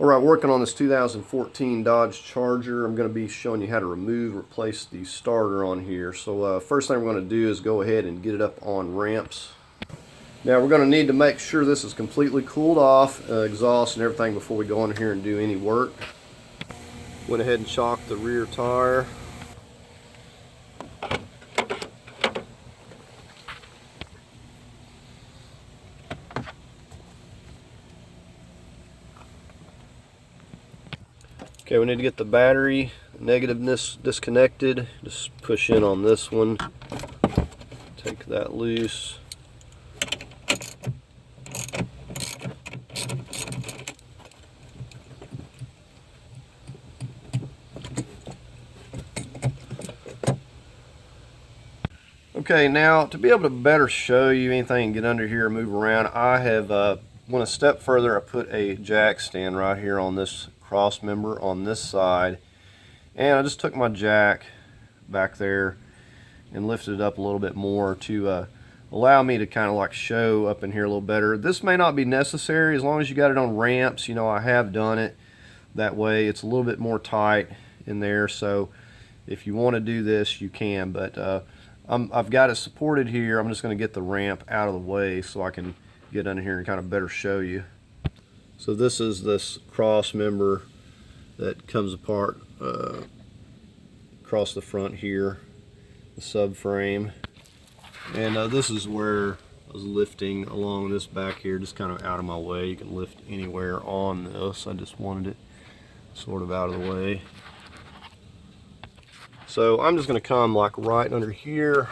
Alright, working on this 2014 Dodge Charger. I'm going to be showing you how to replace the starter on here. So first thing we're going to do is go ahead and get it up on ramps. Now we're going to need to make sure this is completely cooled off, exhaust and everything, before we go in here and do any work. Went ahead and shocked the rear tire. Okay, we need to get the battery negativeness disconnected. Just push in on this one, take that loose. Okay, now to be able to better show you anything and get under here and move around, I have went a step further. I put a jack stand right here on this cross member on this side, and I just took my jack back there and lifted it up a little bit more to allow me to kind of like show up in here a little better. This may not be necessary as long as you got it on ramps. You know, I have done it that way. It's a little bit more tight in there, so if you want to do this, you can, but I've got it supported here. I'm just going to get the ramp out of the way so I can get under here and kind of better show you. So this is this cross member that comes apart across the front here, the subframe, and this is where I was lifting along this back here, just kind of out of my way. You can lift anywhere on this. I just wanted it sort of out of the way. So I'm just going to come like right under here,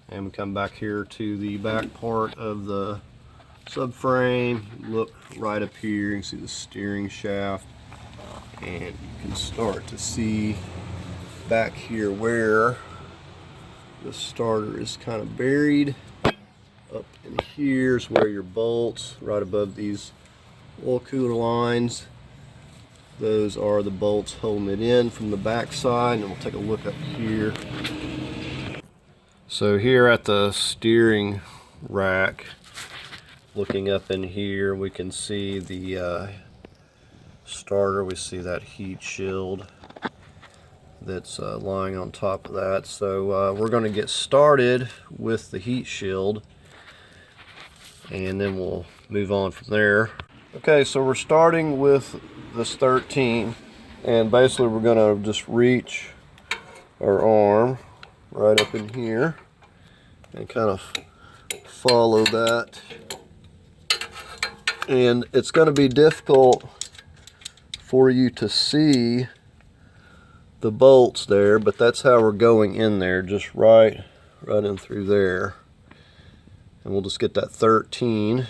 and we come back here to the back part of the subframe. Look right up here, you can see the steering shaft, and you can start to see back here where the starter is kind of buried. Up in here is where your bolts, right above these oil cooler lines. Those are the bolts holding it in from the back side, and we'll take a look up here. So here at the steering rack, looking up in here, we can see the starter. We see that heat shield that's lying on top of that. So we're going to get started with the heat shield, and then we'll move on from there. Okay, so we're starting with this 13, and basically we're going to just reach our arm right up in here and kind of follow that. And it's going to be difficult for you to see the bolts there, but that's how we're going in there, just right in through there. And we'll just get that 13.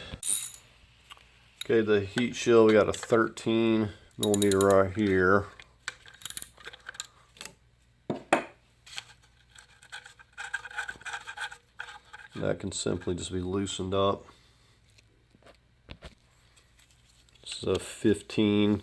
Okay, the heat shield, we got a 13 millimeter right here. That can simply just be loosened up. This is a 15.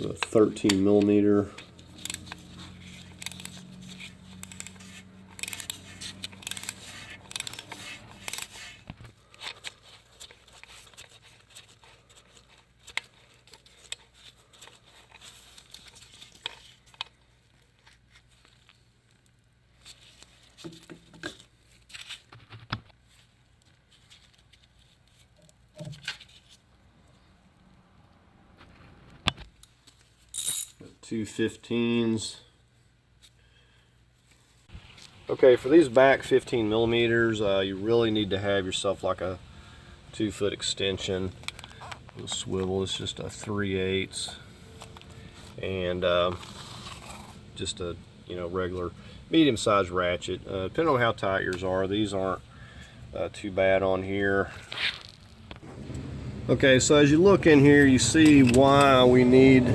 A 13 millimeter. Two 15s. Okay, for these back 15 millimeters, you really need to have yourself like a 2-foot extension. The swivel is just a 3/8, and just a regular medium-sized ratchet. Depending on how tight yours are, these aren't too bad on here. Okay, so as you look in here, you see why we need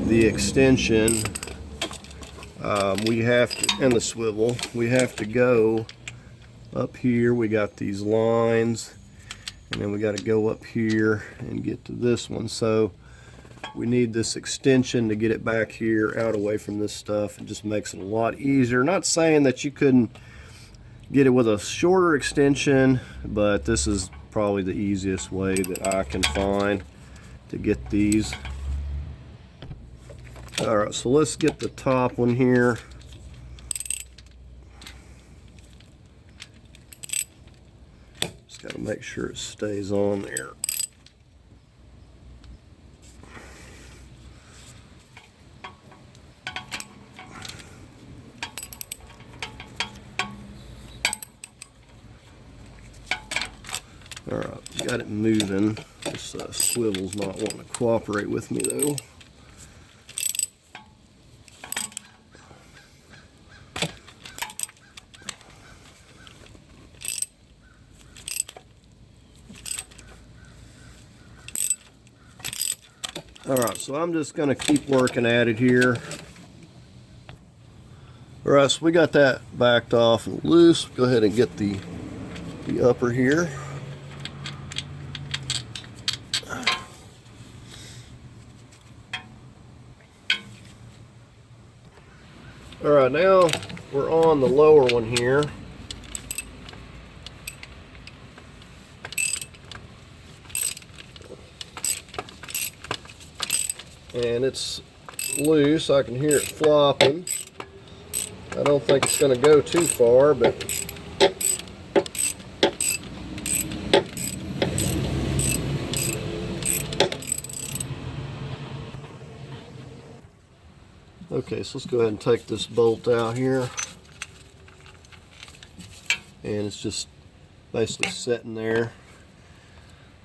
the extension. We have to, and the swivel, we have to go up here. We got these lines, and then we got to go up here and get to this one. So we need this extension to get it back here out away from this stuff. It just makes it a lot easier. Not saying that you couldn't get it with a shorter extension, but this is probably the easiest way that I can find to get these. Alright, so let's get the top one here. Just got to make sure it stays on there. Alright, got it moving. This swivel's not wanting to cooperate with me though. Alright, so I'm just going to keep working at it here. Alright, so we got that backed off and loose. Go ahead and get the upper here. Alright, now we're on the lower one here. And it's loose. I can hear it flopping. I don't think it's going to go too far, but okay, so let's go ahead and take this bolt out here. And it's just basically sitting there.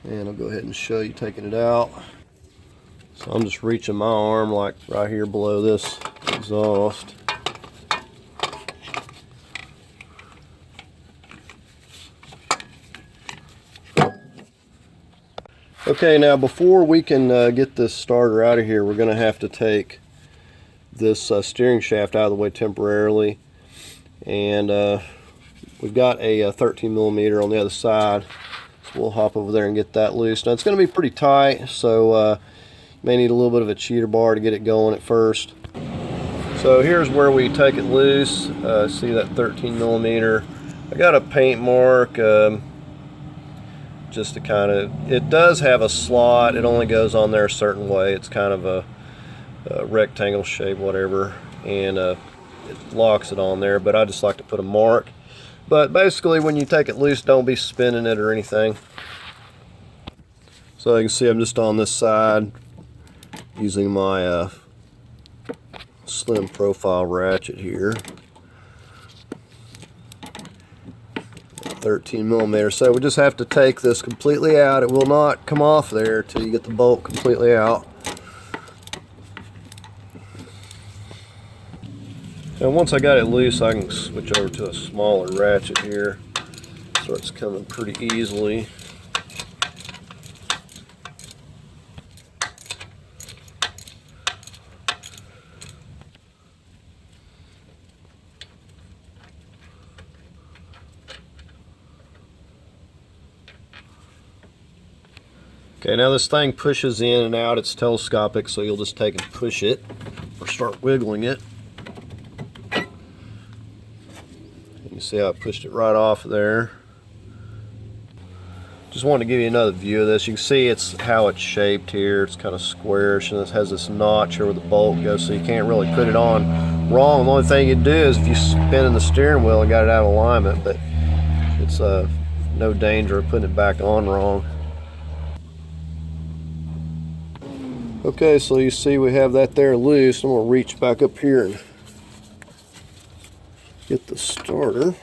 And I'll go ahead and show you taking it out. So I'm just reaching my arm like right here below this exhaust. Okay, now before we can get this starter out of here, we're going to have to take this steering shaft out of the way temporarily. And we've got a 13 millimeter on the other side. So we'll hop over there and get that loose. Now it's going to be pretty tight, so may need a little bit of a cheater bar to get it going at first. So here's where we take it loose. See that 13 millimeter. I got a paint mark just to kind of, it does have a slot. It only goes on there a certain way. It's kind of a rectangle shape, whatever, and it locks it on there, but I just like to put a mark. But basically when you take it loose, don't be spinning it or anything. So you can see I'm just on this side using my slim profile ratchet here, 13 millimeter. So we just have to take this completely out. It will not come off there till you get the bolt completely out. And once I got it loose, I can switch over to a smaller ratchet here, so it's coming pretty easily. Okay, now this thing pushes in and out. It's telescopic, so you'll just take and push it or start wiggling it. You see how I pushed it right off there. Just wanted to give you another view of this. You can see it's how it's shaped here. It's kind of squarish, and it has this notch here where the bolt goes, so you can't really put it on wrong. The only thing you do is if you spin in the steering wheel and got it out of alignment, but it's no danger of putting it back on wrong. Okay, so you see we have that there loose. I'm going to reach back up here and get the starter.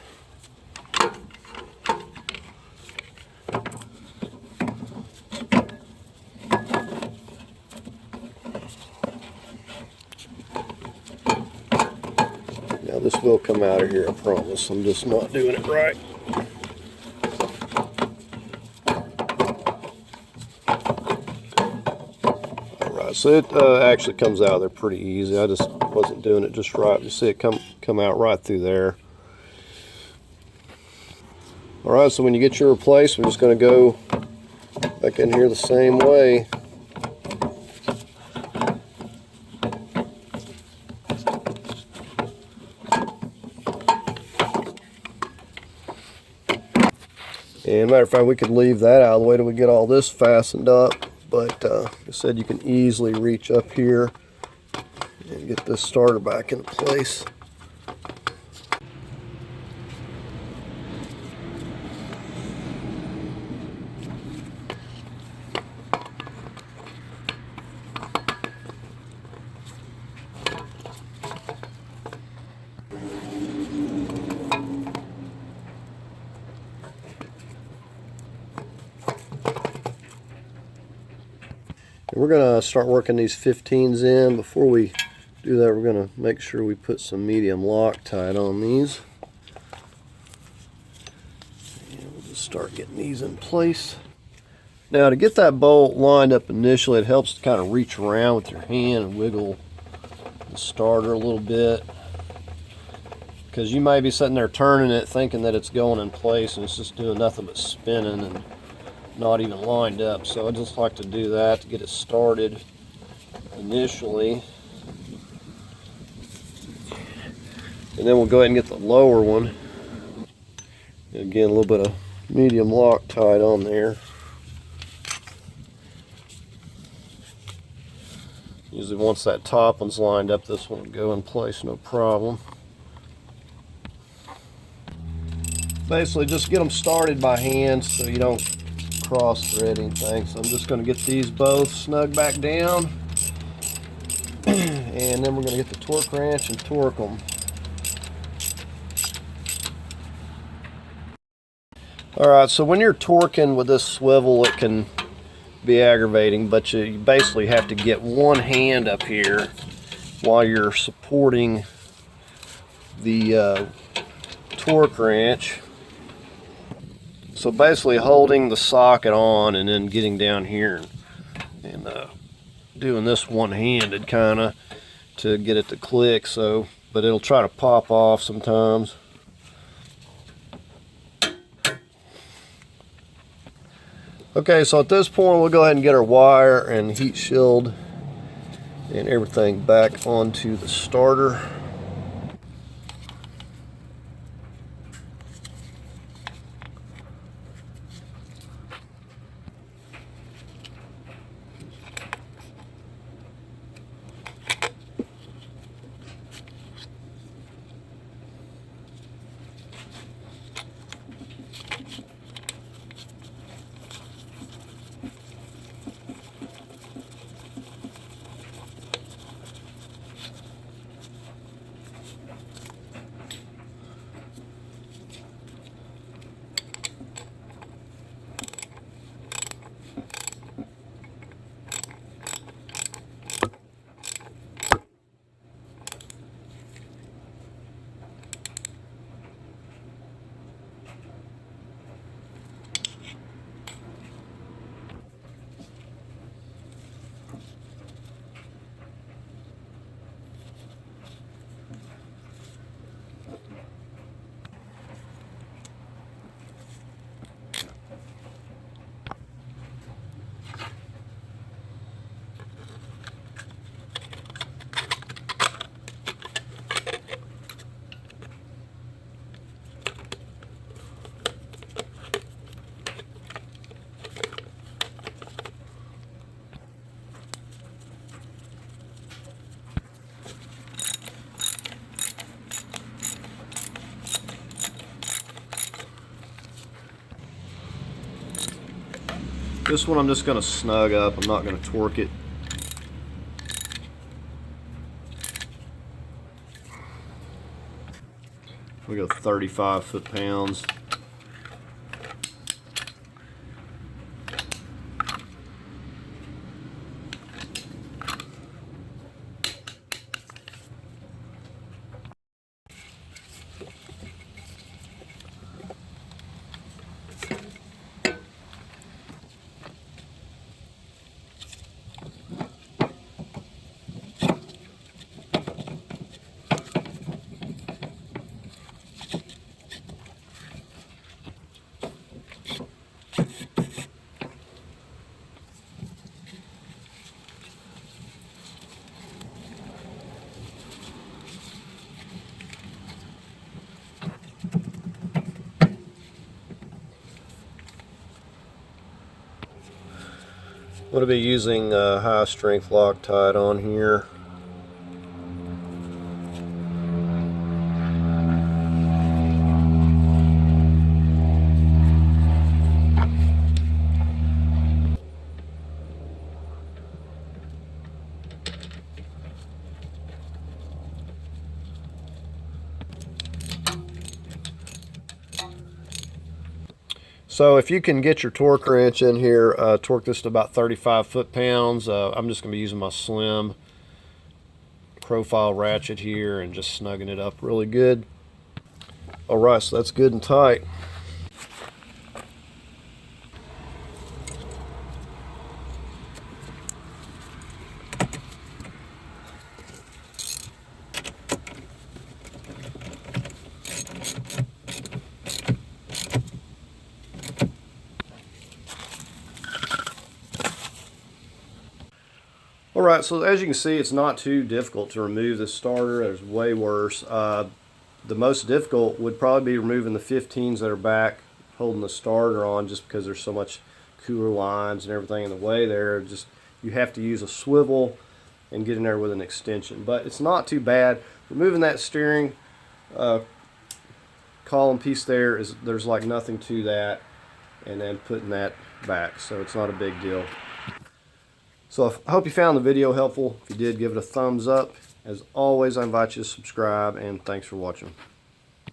Now this will come out of here, I promise. I'm just not doing it right. Alright, so it actually comes out of there pretty easy. I just wasn't doing it just right. You see it come out right through there. Alright, so when you get your replacement, we're just going to go back in here the same way. And matter of fact, we could leave that out of the way till we get all this fastened up. But like I said, you can easily reach up here and get this starter back into place. And we're going to start working these 15s in. Before we do that, we're going to make sure we put some medium Loctite on these. And we'll just start getting these in place. Now to get that bolt lined up initially, it helps to kind of reach around with your hand and wiggle the starter a little bit. Because you may be sitting there turning it thinking that it's going in place and it's just doing nothing but spinning and not even lined up. So I just like to do that to get it started initially, and then we'll go ahead and get the lower one. Again, a little bit of medium Loctite on there. Usually once that top one's lined up, this one will go in place no problem. Basically just get them started by hand so you don't cross thread anything. So I'm just going to get these both snug back down, and then we're going to get the torque wrench and torque them. Alright, so when you're torquing with this swivel, it can be aggravating, but you basically have to get one hand up here while you're supporting the torque wrench. So basically holding the socket on and then getting down here and doing this one-handed kind of to get it to click. So, but it'll try to pop off sometimes. Okay, so at this point we'll go ahead and get our wire and heat shield and everything back onto the starter. This one I'm just going to snug up. I'm not going to torque it. We go 35 foot-pounds. I'm going to be using high strength Loctite on here. So if you can get your torque wrench in here, torque this to about 35 foot-pounds. I'm just going to be using my slim profile ratchet here and just snugging it up really good. All right, so that's good and tight. Alright, so as you can see, it's not too difficult to remove this starter. There's way worse. The most difficult would probably be removing the 15s that are back holding the starter on, just because there's so much cooler lines and everything in the way there. Just you have to use a swivel and get in there with an extension. But it's not too bad. Removing that steering column piece there's like nothing to that, and then putting that back, so it's not a big deal. So I hope you found the video helpful. If you did, give it a thumbs up. As always, I invite you to subscribe, and thanks for watching.